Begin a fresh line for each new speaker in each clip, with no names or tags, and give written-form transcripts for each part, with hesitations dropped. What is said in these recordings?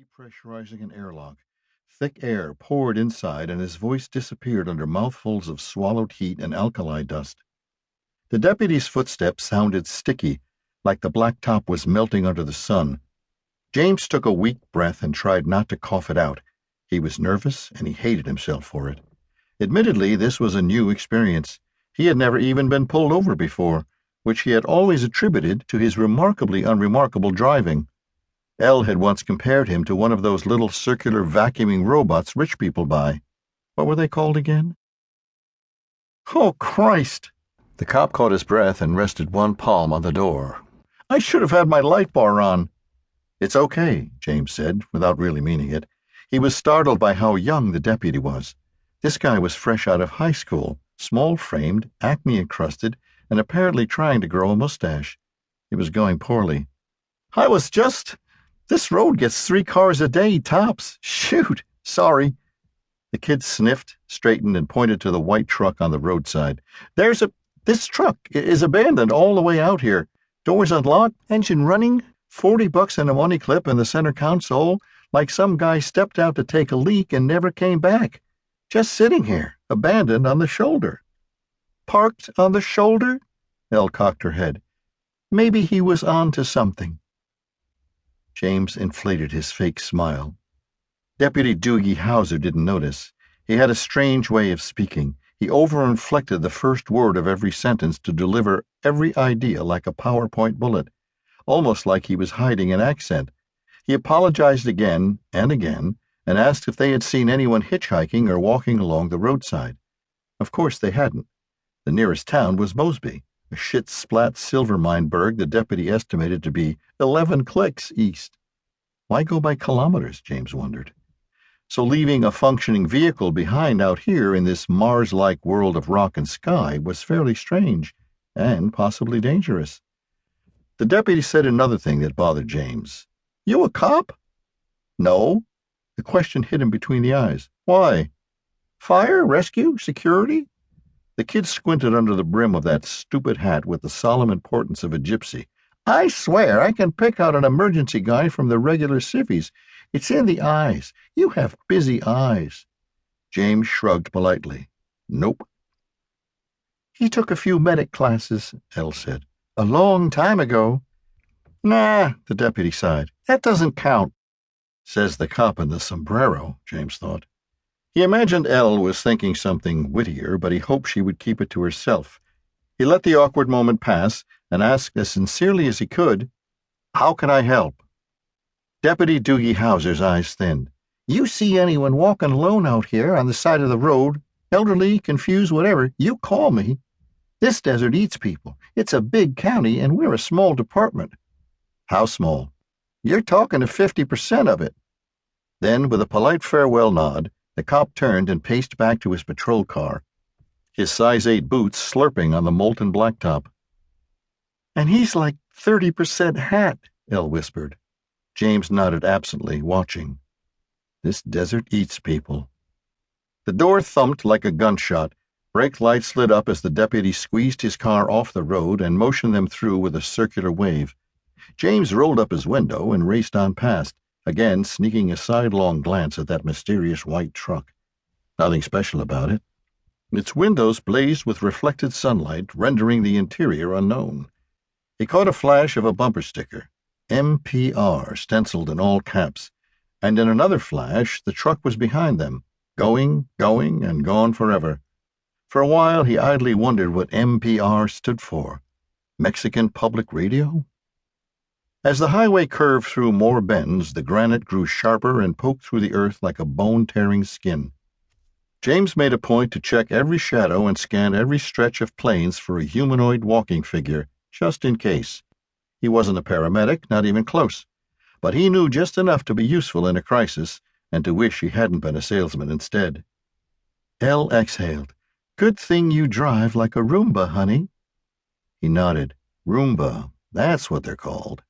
depressurizing an airlock. Thick air poured inside, and his voice disappeared under mouthfuls of swallowed heat and alkali dust. The deputy's footsteps sounded sticky, like the black top was melting under the sun. James took a weak breath and tried not to cough it out. He was nervous, and he hated himself for it. Admittedly, this was a new experience. He had never even been pulled over before, which he had always attributed to his remarkably unremarkable driving. Elle had once compared him to one of those little circular vacuuming robots rich people buy. What were they called again? Oh, Christ! The cop caught his breath and rested one palm on the door. I should have had my light bar on. It's okay, James said, without really meaning it. He was startled by how young the deputy was. This guy was fresh out of high school, small-framed, acne-encrusted, and apparently trying to grow a mustache. It was going poorly. This road gets 3 cars a day, tops. Shoot, sorry. The kid sniffed, straightened, and pointed to the white truck on the roadside. This truck is abandoned all the way out here. Doors unlocked, engine running, $40 in a money clip in the center console, like some guy stepped out to take a leak and never came back. Just sitting here, abandoned on the shoulder. Parked on the shoulder? Elle cocked her head. Maybe he was on to something. James inflated his fake smile. Deputy Doogie Howser didn't notice. He had a strange way of speaking. He overinflected the first word of every sentence to deliver every idea like a PowerPoint bullet, almost like he was hiding an accent. He apologized again and again and asked if they had seen anyone hitchhiking or walking along the roadside. Of course they hadn't. The nearest town was Mosby, a shit-splat silver mine burg the deputy estimated to be 11 clicks east. Why go by kilometers, James wondered. So leaving a functioning vehicle behind out here in this Mars-like world of rock and sky was fairly strange and possibly dangerous. The deputy said another thing that bothered James. You a cop? No. The question hit him between the eyes. Why? Fire, rescue, security? The kid squinted under the brim of that stupid hat with the solemn importance of a gypsy. I swear I can pick out an emergency guy from the regular civvies. It's in the eyes. You have busy eyes. James shrugged politely. Nope. He took a few medic classes, Elle said. A long time ago. Nah, the deputy sighed. That doesn't count. Says the cop in the sombrero, James thought. He imagined Elle was thinking something wittier, but he hoped she would keep it to herself. He let the awkward moment pass and asked as sincerely as he could, How can I help? Deputy Doogie Howser's eyes thinned. You see anyone walking alone out here on the side of the road, elderly, confused, whatever, you call me. This desert eats people. It's a big county, and we're a small department. How small? You're talking to 50% of it. Then, with a polite farewell nod, the cop turned and paced back to his patrol car, his size 8 boots slurping on the molten blacktop. And he's like 30% hat, Elle whispered. James nodded absently, watching. This desert eats people. The door thumped like a gunshot. Brake lights lit up as the deputy squeezed his car off the road and motioned them through with a circular wave. James rolled up his window and raced on past, again sneaking a sidelong glance at that mysterious white truck. Nothing special about it. Its windows blazed with reflected sunlight, rendering the interior unknown. He caught a flash of a bumper sticker, MPR, stenciled in all caps, and in another flash the truck was behind them, going, and gone forever. For a while he idly wondered what MPR stood for. Mexican Public Radio? As the highway curved through more bends, the granite grew sharper and poked through the earth like a bone-tearing skin. James made a point to check every shadow and scan every stretch of plains for a humanoid walking figure, just in case. He wasn't a paramedic, not even close, but he knew just enough to be useful in a crisis and to wish he hadn't been a salesman instead. Elle exhaled. Good thing you drive like a Roomba, honey. He nodded. Roomba, that's what they're called.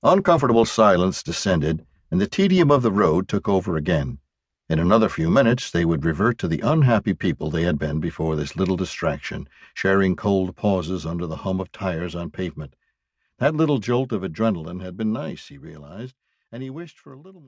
Uncomfortable silence descended, and the tedium of the road took over again. In another few minutes they would revert to the unhappy people they had been before this little distraction, sharing cold pauses under the hum of tires on pavement. That little jolt of adrenaline had been nice, he realized, and he wished for a little more.